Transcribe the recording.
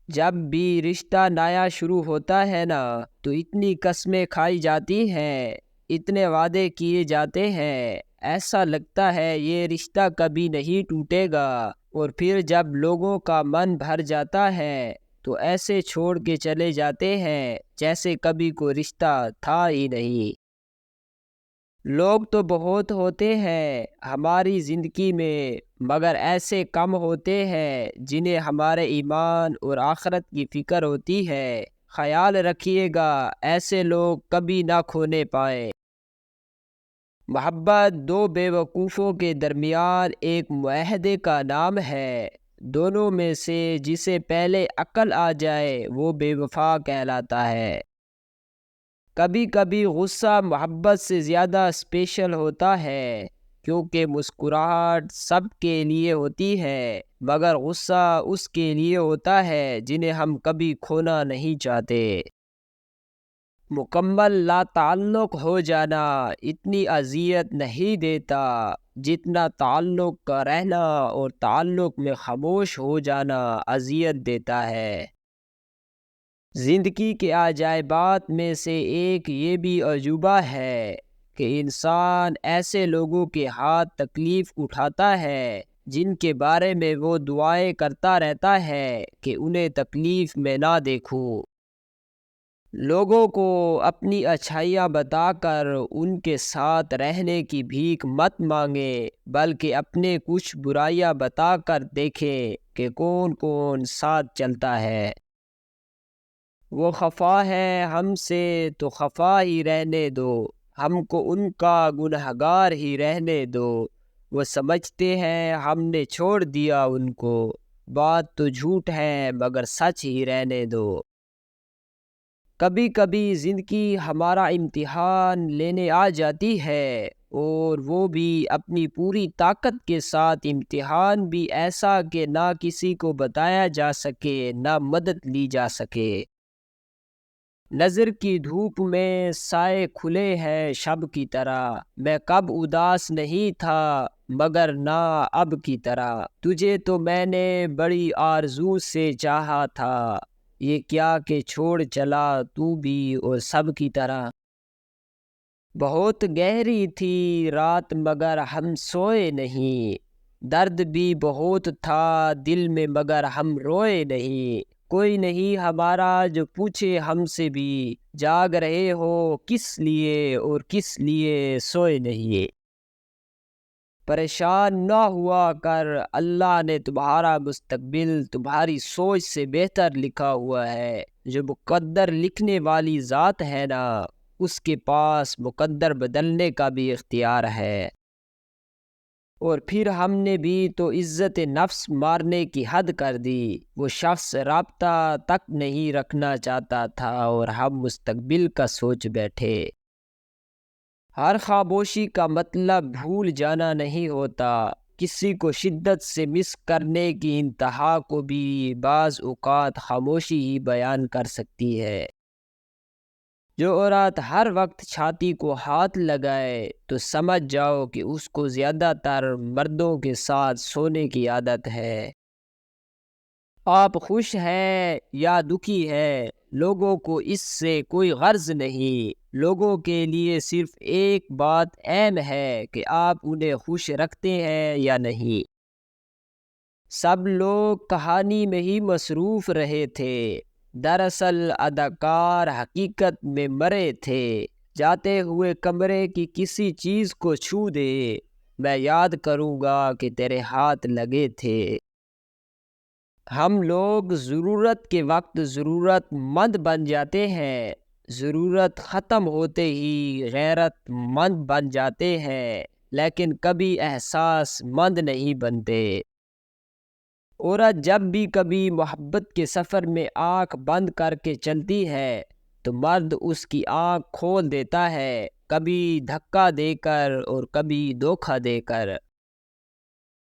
جب بھی رشتہ نیا شروع ہوتا ہے نا تو اتنی قسمیں کھائی جاتی ہیں، اتنے وعدے کیے جاتے ہیں، ایسا لگتا ہے یہ رشتہ کبھی نہیں ٹوٹے گا، اور پھر جب لوگوں کا من بھر جاتا ہے تو ایسے چھوڑ کے چلے جاتے ہیں جیسے کبھی کوئی رشتہ تھا ہی نہیں۔ لوگ تو بہت ہوتے ہیں ہماری زندگی میں، مگر ایسے کم ہوتے ہیں جنہیں ہمارے ایمان اور آخرت کی فکر ہوتی ہے۔ خیال رکھیے گا ایسے لوگ کبھی نہ کھونے پائیں۔ محبت دو بے وقوفوں کے درمیان ایک معاہدے کا نام ہے، دونوں میں سے جسے پہلے عقل آ جائے وہ بے وفا کہلاتا ہے۔ کبھی کبھی غصہ محبت سے زیادہ اسپیشل ہوتا ہے، کیونکہ مسکراہٹ سب کے لیے ہوتی ہے، مگر غصہ اس کے لیے ہوتا ہے جنہیں ہم کبھی کھونا نہیں چاہتے۔ مکمل لا تعلق ہو جانا اتنی اذیت نہیں دیتا جتنا تعلق کا رہنا اور تعلق میں خاموش ہو جانا اذیت دیتا ہے۔ زندگی کے عجائبات میں سے ایک یہ بھی عجوبہ ہے کہ انسان ایسے لوگوں کے ہاتھ تکلیف اٹھاتا ہے جن کے بارے میں وہ دعائیں کرتا رہتا ہے کہ انہیں تکلیف میں نہ دیکھوں۔ لوگوں کو اپنی اچھائیاں بتا کر ان کے ساتھ رہنے کی بھیک مت مانگے، بلکہ اپنے کچھ برائیاں بتا کر دیکھیں کہ کون کون ساتھ چلتا ہے۔ وہ خفا ہے ہم سے تو خفا ہی رہنے دو، ہم کو ان کا گنہگار ہی رہنے دو۔ وہ سمجھتے ہیں ہم نے چھوڑ دیا ان کو، بات تو جھوٹ ہے مگر سچ ہی رہنے دو۔ کبھی کبھی زندگی ہمارا امتحان لینے آ جاتی ہے، اور وہ بھی اپنی پوری طاقت کے ساتھ، امتحان بھی ایسا کہ نہ کسی کو بتایا جا سکے نہ مدد لی جا سکے۔ نظر کی دھوپ میں سائے کھلے ہیں شب کی طرح، میں کب اداس نہیں تھا مگر نہ اب کی طرح، تجھے تو میں نے بڑی آرزو سے چاہا تھا، یہ کیا کہ چھوڑ چلا تو بھی اور سب کی طرح۔ بہت گہری تھی رات مگر ہم سوئے نہیں، درد بھی بہت تھا دل میں مگر ہم روئے نہیں، کوئی نہیں ہمارا جو پوچھے ہم سے بھی، جاگ رہے ہو کس لیے اور کس لیے سوئے نہیں۔ پریشان نہ ہوا کر، اللہ نے تمہارا مستقبل تمہاری سوچ سے بہتر لکھا ہوا ہے۔ جو مقدر لکھنے والی ذات ہے نا، اس کے پاس مقدر بدلنے کا بھی اختیار ہے۔ اور پھر ہم نے بھی تو عزت نفس مارنے کی حد کر دی، وہ شخص رابطہ تک نہیں رکھنا چاہتا تھا اور ہم مستقبل کا سوچ بیٹھے۔ ہر خاموشی کا مطلب بھول جانا نہیں ہوتا، کسی کو شدت سے مس کرنے کی انتہا کو بھی بعض اوقات خاموشی ہی بیان کر سکتی ہے۔ جو عورت ہر وقت چھاتی کو ہاتھ لگائے تو سمجھ جاؤ کہ اس کو زیادہ تر مردوں کے ساتھ سونے کی عادت ہے۔ آپ خوش ہیں یا دکھی ہیں، لوگوں کو اس سے کوئی غرض نہیں، لوگوں کے لیے صرف ایک بات اہم ہے کہ آپ انہیں خوش رکھتے ہیں یا نہیں۔ سب لوگ کہانی میں ہی مصروف رہے تھے، دراصل اداکار حقیقت میں مرے تھے۔ جاتے ہوئے کمرے کی کسی چیز کو چھو دے، میں یاد کروں گا کہ تیرے ہاتھ لگے تھے۔ ہم لوگ ضرورت کے وقت ضرورت مند بن جاتے ہیں، ضرورت ختم ہوتے ہی غیرت مند بن جاتے ہیں، لیکن کبھی احساس مند نہیں بنتے۔ عورت جب بھی کبھی محبت کے سفر میں آنکھ بند کر کے چلتی ہے تو مرد اس کی آنکھ کھول دیتا ہے، کبھی دھکا دے کر اور کبھی دھوکہ دے کر۔